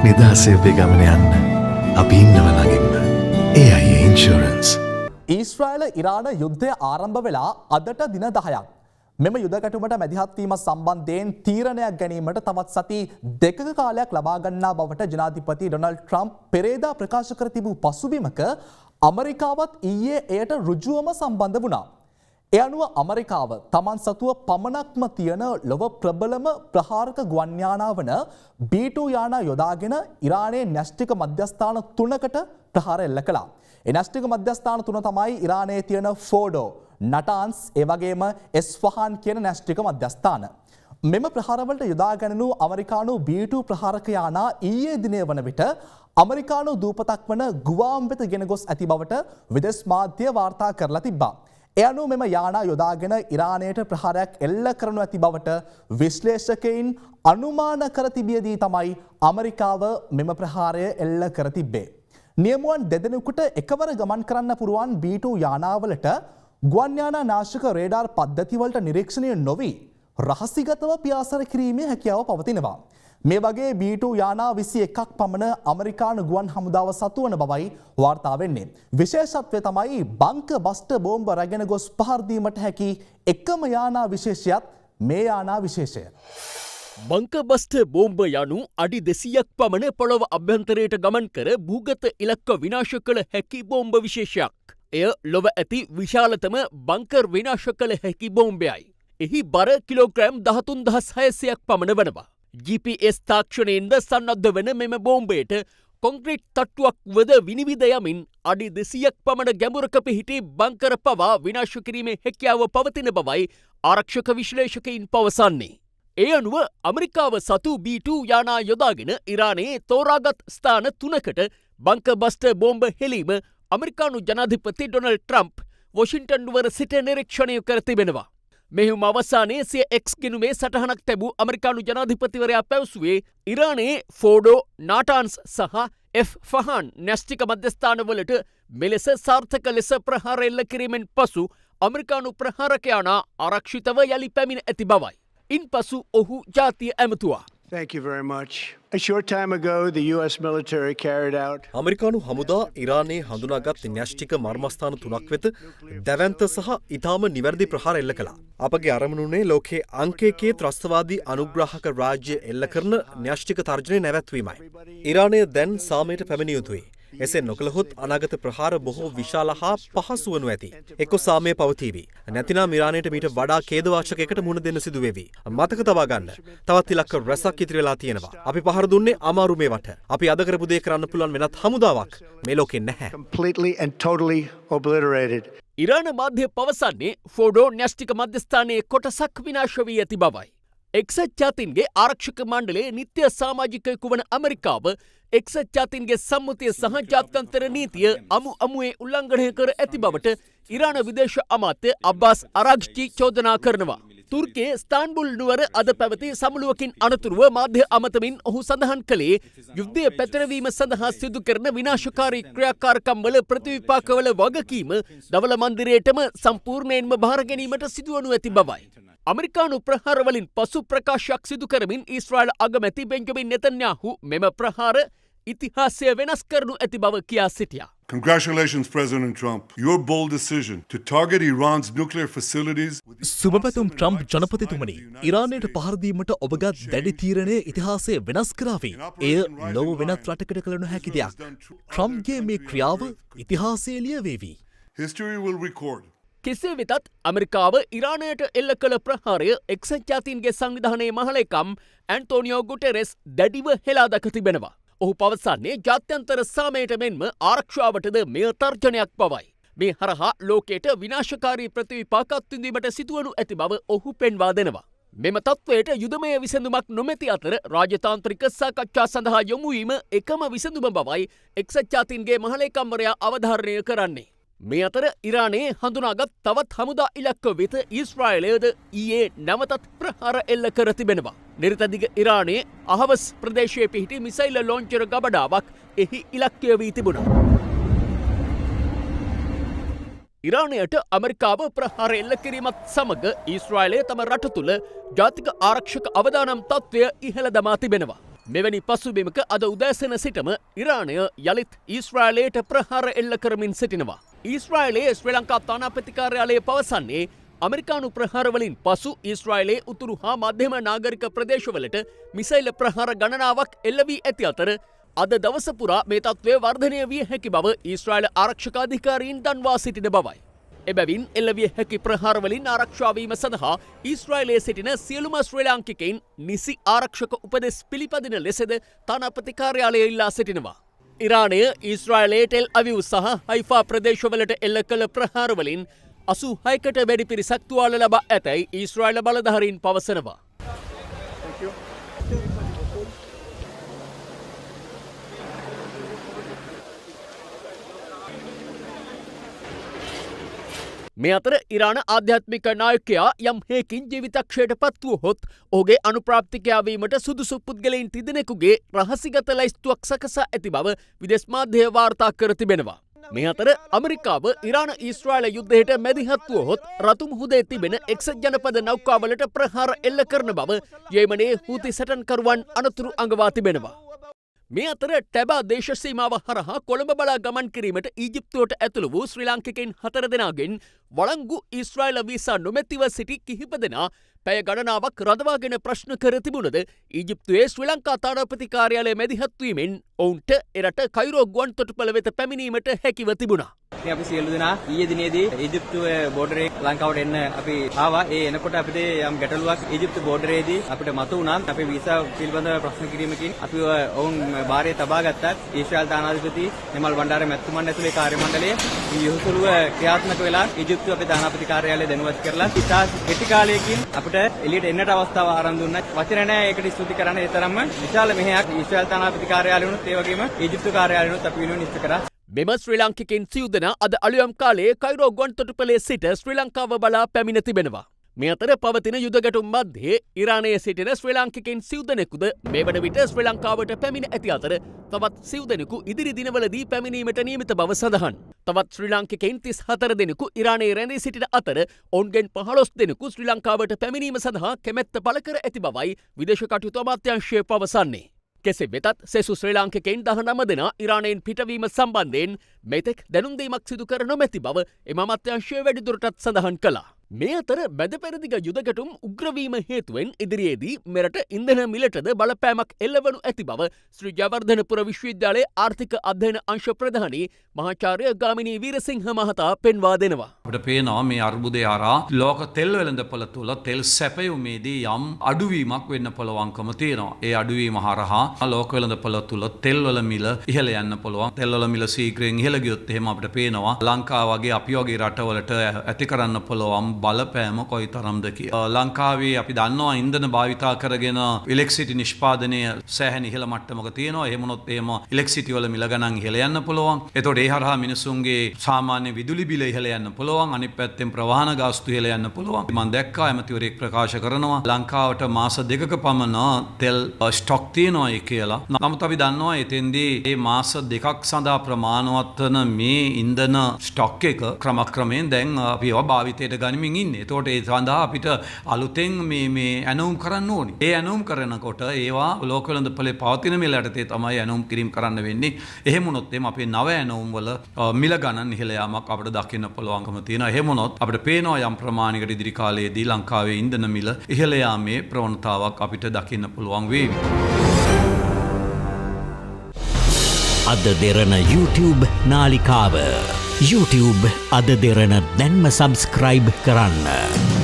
නිදහසේ ඔබේ ගමන යන්න අපි ඉන්නව ළඟින්ම. AIA insurance. ඊශ්‍රායල ඉරාන යුද්ධය ආරම්භ වෙලා අදට දින 10ක්. මෙම යුද ගැටුමට මැදිහත් වීම සම්බන්ධයෙන් තීරණයක් ගැනීමට තවත් සති දෙකක කාලයක් ලබා ගන්නා බවට ජනාධිපති ඩොනල්ඩ් ට්‍රම්ප් පෙරේදා ප්‍රකාශ කර තිබූ පසුබිමක අමරිකාවත් ඊයේ එයට ඍජුවම සම්බන්ධ වුණා. ඒ අනුව අමරිකාව තමන් සතුව පමණක්ම තියෙන ලොව ප්‍රබලම ප්‍රහාරක ගුවන් යානා වන B2 යානා යොදාගෙන ඉරානයේ න්‍යෂ්ටික මධ්‍යස්ථාන 3කට ප්‍රහාර එල්ල කළා. ඒ න්‍යෂ්ටික මධ්‍යස්ථාන 3 තමයි ඉරානයේ තියෙන ෆෝඩෝ, නටාන්ස්, ඒ වගේම එස්ෆහාන් කියන න්‍යෂ්ටික මධ්‍යස්ථාන. මෙම ප්‍රහාරවලට යොදා ගැනුණු අමරිකානු B2 ප්‍රහාරක යානා ඊයේ දිනේ වන විට අමරිකානු දූපතක් වන ගුවාම් වෙත ගෙන ගොස් ඇති බවට විදේශ මාධ්‍ය වාර්තා කරලා තිබ්බා. ඒ අනුව මෙම යානා යොදාගෙන ඉරානයට ප්‍රහාරයක් එල්ල කරනු ඇති බවට විශ්ලේෂකයින් අනුමාන කර තිබියදී තමයි අමරිකාව මෙම ප්‍රහාරය එල්ල කර තිබ්බේ. නියමුවන් දෙදෙනෙකුට එකවර ගමන් කරන්න පුරුවන් B2 යානාවලට ගුවන් යානා නාශක රේඩාර් පද්ධතිවලට නිරීක්ෂණය නොවී රහසිගතව පියාසර කිරීමේ හැකියාව පවතිනවා. මේ වගේ B2 යානා 21ක් පමණ අමරිකානු ගුවන් හමුදාව සතුවන බවයි වාර්තා වෙන්නේ. විශේෂත්වය තමයි බංක බස්ටර් බෝම්බ රැගෙන ගොස් පහර දීමට හැකි එකම යානා විශේෂයත් මේ යානා විශේෂය. බංක බස්ටර් බෝම්බ යනු අඩි 200ක් පමණ පොළොව අභ්‍යන්තරයට ගමන් කර භූගත ඉලක්ක විනාශ කළ හැකි බෝම්බ විශේෂයක්. එය ලොව ඇති විශාලතම බංකර් විනාශ කළ හැකි බෝම්බයයි. එහි බර කිලෝග්‍රෑම් 13,600ක් පමණ වනවා. GPS තාක්ෂණයෙන්ද සන්නද්ධ වන මෙම බෝම්බයට කොන්ක්‍රීට් තට්ටුවක් වද විනිවිද යමින් අඩි 200ක් පමණ ගැඹුරක පිහිටි බංකර පවා විනාශ කිරීමේ හැකියාව පවතින බවයි ආරක්ෂක විශ්ලේෂකයින් පවසන්නේ. ඒ අනුව අමරිකාව සතු B2 යානා යොදාගෙන ඉරානයේ තෝරාගත් ස්ථාන 3කට බංක බස්ටර් බෝම්බ හෙලීම අමරිකානු ජනාධිපති ඩොනල්ඩ් ට්‍රම්ප් වොෂින්ටන් නුවර සිට නිරීක්ෂණය කර තිබෙනවා. මෙහිම අවසානයේ සිය එක්ස් ගිණුමේ සටහනක් තැබූ අමරිකානු ජනාධිපතිවරයා පැවසුවේ ඉරානයේ ෆෝඩෝ, නාටාන්ස් සහ එස්ෆහාන් න්‍යෂ්ටික මධ්‍යස්ථානවලට මෙලෙස සාර්ථක ලෙස ප්‍රහාර එල්ල කිරීමෙන් පසු අමරිකානු ප්‍රහාරක යානා ආරක්ෂිතව යලි පැමිණ ඇති බවයි. ඉන්පසු ඔහු ජාතිය ඇමතුවා. Thank you very much. A short time ago, the U.S. military carried out අමරිකානු හමුදා ඉරානයේ හඳුනාගත් න්‍යෂ්ටික මර්මස්ථාන 3ක් වෙත දැවැන්ත සහ ඊටාම නිවැරදි ප්‍රහාර එල්ල කළා. අපගේ අරමුණුනේ ලෝකයේ අංක 1 ත්‍රස්තවාදී අනුග්‍රාහක රාජ්‍ය එල්ල කරන න්‍යෂ්ටික තර්ජනය නැවැත්වීමයි. ඉරානය දැන් සාමයට පැමිණිය යුතුයි. එසේ නොකළහොත් අනාගත ප්‍රහාර බොහෝ විශාල හා පහසු වනු ඇති. එක්ක සාමය පවතීවි. නැතිනම් ඉරානයට මීට වඩා ඛේදවාචකයකට මුහුණ දෙන්න සිදු වෙවි. මතක තබා ගන්න. තවත් ඉලක්ක රැසක් ඉතිරි වෙලා තියෙනවා. අපි පහර දුන්නේ අමාරු මේවට. අපි අද කරපු දේ කරන්න පුළුවන් වෙනත් හමුදාවක් මේ ලෝකේ නැහැ. completely and totally obliterated. ඉරාන මාධ්‍ය පවසන්නේ ෆෝඩෝ න්‍යෂ්ටික මධ්‍යස්ථානයේ කොටසක් විනාශ වී ඇති බවයි. එක්සත් ජාතීන්ගේ ආරක්ෂක මණ්ඩලයේ නිත්‍ය සමාජිකයෙකු වන අමරිකාව එක්සත් ජාතීන්ගේ සම්මුතිය සහ ජාත්‍යන්තර නීතිය අමුවේ උල්ලංඝනය කර ඇති බවට ඉරාන විදේශ අමාත්‍ය අබ්බාස් අරාග්චි චෝදනා කරනවා. තුර්කයේ ස්තාන්බුල් නුවර අද පැවති සමුළුවකින් අනතුරුව මාධ්‍ය අමතමින් ඔහු සඳහන් කළේ යුද්ධය පැතිරවීම සඳහා සිදු කරන විනාශකාරී ක්‍රියාකාරකම්වල ප්‍රතිවිපාකවල වගකීම දවල මන්දිරයටම සම්පූර්ණයෙන්ම බාර ගැනීමට සිදුවනු ඇති බවයි. අමරිකානු ප්‍රහාරවලින් පසු ප්‍රකාශයක් සිදු කරමින් ඊශ්‍රායල් අගමැති බෙන්ජමින් නෙතන්යාහු මෙම ප්‍රහාර ඉතිහාසය වෙනස් කරනු ඇති බව කියා සිටියා. Congratulations, President Trump. Your bold decision to target Iran's nuclear facilities. සුබපැතුම් ට්‍රම්ප් ජනපතිතුමනි. ඉරානයට පහර දීමට ඔබගත් දැඩි තීරණය ඉතිහාසය වෙනස් කරાવી. එය ලොව වෙනත් රටකට කළ නොහැකි දෙයක්. ට්‍රම්ප්ගේ මේ ක්‍රියාව ඉතිහාසයේ ලියවේවි. History will record. කෙසේ වෙතත් අමරිකාව ඉරානයට එල්ල කළ ප්‍රහාරය එක්සත් ජාතීන්ගේ සංවිධානයේ මහලේකම් ඇන්තෝනියෝ ගුටෙරෙස් දැඩිව හෙලා දක තිබෙනවා. ඔහු පවසන්නේ ජාත්‍යන්තර සාමයට මෙන්ම ආරක්ෂාවටද මෙය තර්ජනයක් බවයි. මේ හරහා ලෝකයට විනාශකාරී ප්‍රතිවිපාකත් විඳීමට සිදුවනු ඇති බව ඔහු පෙන්වා දෙනවා. මෙම තත්ත්වයට යුදමය විසඳුමක් නොමැති අතර රාජතාන්ත්‍රික සාකච්ඡා සඳහා යොමුවීම එකම විසඳුම බවයි එක්සත් ජාතීන්ගේ මහලේකම්වරයා අවධාරණය කරන්නේ. මේ අතර ඉරානයේ හඳුනාගත් තවත් හමුදා ඉලක්ක වෙත ඊශ්‍රායලයද ඊයේ නැවතත් ප්‍රහාර එල්ල කර තිබෙනවා. නිර්තදිග ඉරානයේ අහවස් ප්‍රදේශයේ පිහිටි මිසයිල ලෝංචර ගබඩාවක් එහි ඉලක්කය වී තිබුණා. ඉරානයට ඇමරිකාව ප්‍රහාර එල්ල කිරීමත් සමග ඊශ්‍රායලය තම රට තුළ ජාතික ආරක්ෂක අවදානම් තත්ත්වය ඉහළ දමා තිබෙනවා. මෙවැනි පසුබිමක අද උදෑසන සිටම ඉරානය යළිත් ඊශ්‍රායලයට ප්‍රහාර එල්ල කරමින් සිටිනවා. ඊශ්‍රායලයේ ශ්‍රී ලංකා තානාපති කාර්යාලය පවසන්නේ අමරිකානු ප්‍රහාරවලින් පසු ඊශ්‍රායලයේ උතුරු හා මධ්‍යම නාගරික ප්‍රදේශවලට මිසයිල ප්‍රහාර ගණනාවක් එල්ල වී ඇති අතර අද දවස පුරා මේ තත්ත්වය වර්ධනය විය හැකි බව ඊශ්‍රායල ආරක්ෂක අධිකාරීන් දන්වා සිටින බවයි. එබැවින් එල්ලවිය හැකි ප්‍රහාරවලින් ආරක්ෂාවීම සඳහා ඊශ්‍රායලයේ සිටින සියලුම ශ්‍රී ලාංකිකයින් නිසි ආරක්ෂක උපදෙස් පිළිපදින ලෙසද තානාපති කාර්යාලය ඉල්ලා සිටිනවා. ඉරානය ඊශ්‍රායලයේ ටෙල් අවීව් සහ හයිෆා ප්‍රදේශවලට එල්ල කළ ප්‍රහාරවලින් 86කට වැඩි පිරිසක් තුවාල ලබා ඇතැයි ඊශ්‍රායල බලධාරීන් පවසනවා. මේ අතර ඉරාන ආධ්‍යාත්මික නායකයා යම් හේකින් ජීවිතක්ෂයට පත්වුවහොත් ඔහුගේ අනුප්‍රාප්තිකයා වීමට සුදුසු පුද්ගලයින් තිදෙනෙකුගේ රහසිගත ලැයිස්තුවක් සකසා ඇති බව විදෙස් මාධ්‍ය වාර්තා කර තිබෙනවා. මේ අතර ඇමරිකාව ඉරාන ඊශ්‍රායල යුද්ධයට මැදිහත් වුවහොත් රතු මුහුදේ තිබෙන එක්සත් ජනපද නෞකාවලට ප්‍රහාර එල්ල කරන බව යෙමනයේ හූති සටන්කරුවන් අනතුරු අඟවා තිබෙනවා. මේ අතර ටැබා දේශ සීමාව හරහා කොළඹ බලා ගමන් කිරීමට ඊජිප්තුවට ඇතුළු වූ ශ්‍රී ලාංකිකයින් 4 දෙනාගෙන් වළංගු ඊශ්‍රායල වීසා නොමැතිව සිටි කිහිප දෙනා පැය ගණනාවක් රඳවාගෙන ප්‍රශ්න කර තිබුණද ඊජිප්තුවේ ශ්‍රී ලංකා තානාපති කාර්යාලය මැදිහත් වීමෙන් ඔවුන්ට එරට කයිරෝ ගුවන් තොටුපළ වෙත පැමිණීමට හැකිව තිබුණා. අපි සියලු දෙනා ඊයේ දිනේදී ඊජිප්තුවේ බෝඩරේ ලංකාවට එන්න අපි ආවා. ඒ එනකොට අපිට යම් ගැටලුවක් ඊජිප්තු බෝඩරේදී අපිට මතු වුණා. අපි වීසා පිළිබඳව ප්‍රශ්න කිරීමකින් අපි ඔවුන් භාරයේ තබා ගත්තා. ඊශ්‍රායල් තානාධිපති නිමල් බණ්ඩාර මැතිතුමන් ඇතුළේ කාර්ය මණ්ඩලය යොහුසුලුව ක්‍රියාත්මක වෙලා ඊජිප්තුව අපේ තානාපති කාර්යාලය දැනුවත් කරලා ඉතා කෙටි කාලයකින් අපිට එළියට එන්නට අවස්ථාව ආරම්භ දුන්නා. වචන නැහැ ඒකට ස්තුති කරන්න. ඒ තරම්ම විශාල මෙහෙයක් ඊශ්‍රායල් තානාපති කාර්යාලය වුණත් ඒ වගේම ඊජිප්තු කාර්යාලය වුණත් අපි වෙනුවෙන් ඉෂ්ට කරා. මෙම ශ්‍රී ලාංකිකයින් සිව් දෙනා අද අලුයම් කාලයේ කයිරෝ ගුවන් තොටුපළේ සිට ශ්‍රී ලංකාව බලා පැමිණ තිබෙනවා. මේ අතර පවතින යුද ගැටුම් මැද්දේ ඉරානයේ සිටින ශ්‍රී ලාංකිකයින් සිව් දෙනෙකුද මේ වන විට ශ්‍රී ලංකාවට පැමිණ ඇති අතර තවත් සිව් දෙනෙකු ඉදිරි දිනවලදී පැමිණීමට නියමිත බව සඳහන්. තවත් ශ්‍රී ලාංකිකයින් 34 දෙනෙකු ඉරානයේ රැඳී සිටින අතර ඔවුන්ගෙන් 15 දෙනෙකු ශ්‍රී ලංකාවට පැමිණීම සඳහා කැමැත්ත පළ කර ඇති බවයි විදේශ කටයුතු අමාත්‍යාංශය පවසන්නේ. කෙසේ වෙතත් සෙසු ශ්‍රී ලාංකිකයින් 19 දෙනා ඉරානයෙන් පිටවීම සම්බන්ධයෙන් මෙතෙක් දැනුම් දීමක් සිදු කර නොමැති බව එම අමාත්‍යාංශය වැඩිදුරටත් සඳහන් කළා. මේ අතර මැද පෙරදිග යුද ගැටුම් උග්‍රවීම හේතුවෙන් ඉදිරියේදී මෙරට ඉන්ධන මිලටද බලපෑමක් එල්ලවනු ඇති බව ශ්‍රී ජයවර්ධනපුර විශ්වවිද්‍යාලයේ ආර්ථික අධ්‍යයන අංශ ප්‍රධානී මහාචාර්ය ගාමිණී වීරසිංහ මහතා පෙන්වා දෙනවා. අපිට පේනවා මේ අර්බුදය හරහා ලෝක තෙල් වෙළඳපොළ තුල තෙල් සැපයුමේදී යම් අඩුවීමක් වෙන්න පුළුවන්කම තියෙනවා. ඒ අඩුවීම හරහා ලෝක වෙළඳපොළ තුල තෙල් වල මිල ඉහළ යන්න පුළුවන්. තෙල් වල මිල ශීඝ්‍රයෙන් ඉහළ ගියොත් එහෙම අපිට පේනවා ලංකාව වගේ අපි වගේ රටවලට ඇති කරන්න පුළුවන් බලපෑම කොයිතරම්ද කියලා. ලංකාවේ අපි දන්නවා ඉන්ධන භාවිතා කරගෙන ඉලෙක්ට්‍රිසිටි නිෂ්පාදනය සෑහෙන ඉහළ මට්ටමක තියෙනවා. එහෙම වුණොත් එහෙම ඉලෙක්ට්‍රිසිටි වල මිල ගණන් ඉහළ යන්න පුළුවන්. එතකොට ඒ හරහා මිනිසුන්ගේ සාමාන්‍ය විදුලි බිල ඉහළ යන්න පුළුවන්. අනිත් පැත්තෙන් ප්‍රවාහන ගාස්තු ඉහළ යන්න පුළුවන්. මම දැක්කා ඇමතිවරයෙක් ප්‍රකාශ කරනවා ලංකාවට මාස 2ක පමණ තෙල් ස්ටොක් තියෙනවා කියලා. නමුත් අපි දන්නවා එතෙන්දී මේ මාස 2ක් සඳහා ප්‍රමාණවත් වන මේ ඉන්ධන ස්ටොක් එක ක්‍රමක්‍රමයෙන් දැන් අපි ඒවා භාවිතයට ගනිමින් ඉන්නේ. එතකොට ඒ සඳහා අපිට අලුතෙන් මේ ඇනවුම් කරන්න ඕනේ. ඒ ඇනවුම් කරනකොට ඒවා ලෝක වෙළඳපොලේ පවතින මිල යටතේ තමයි ඇනවුම් කිරීම කරන්න වෙන්නේ. එහෙම වුණොත් එම් අපේ නව ඇනවුම් වල මිල ගණන් ඉහළ යාමක් අපිට දකින්න පුළුවන්කම තියෙනවා. එහෙම වුණොත් අපිට පේනවා යම් ප්‍රමාණයකට ඉදිරි කාලයේදී ලංකාවේ ඉන්ධන මිල ඉහළ යාමේ ප්‍රවණතාවක් අපිට දකින්න පුළුවන් වේවි. අද දෙරණ YouTube නාලිකාව YouTube අද දෙරණ දැන්ම සබස්ක්‍රයිබ් කරන්න.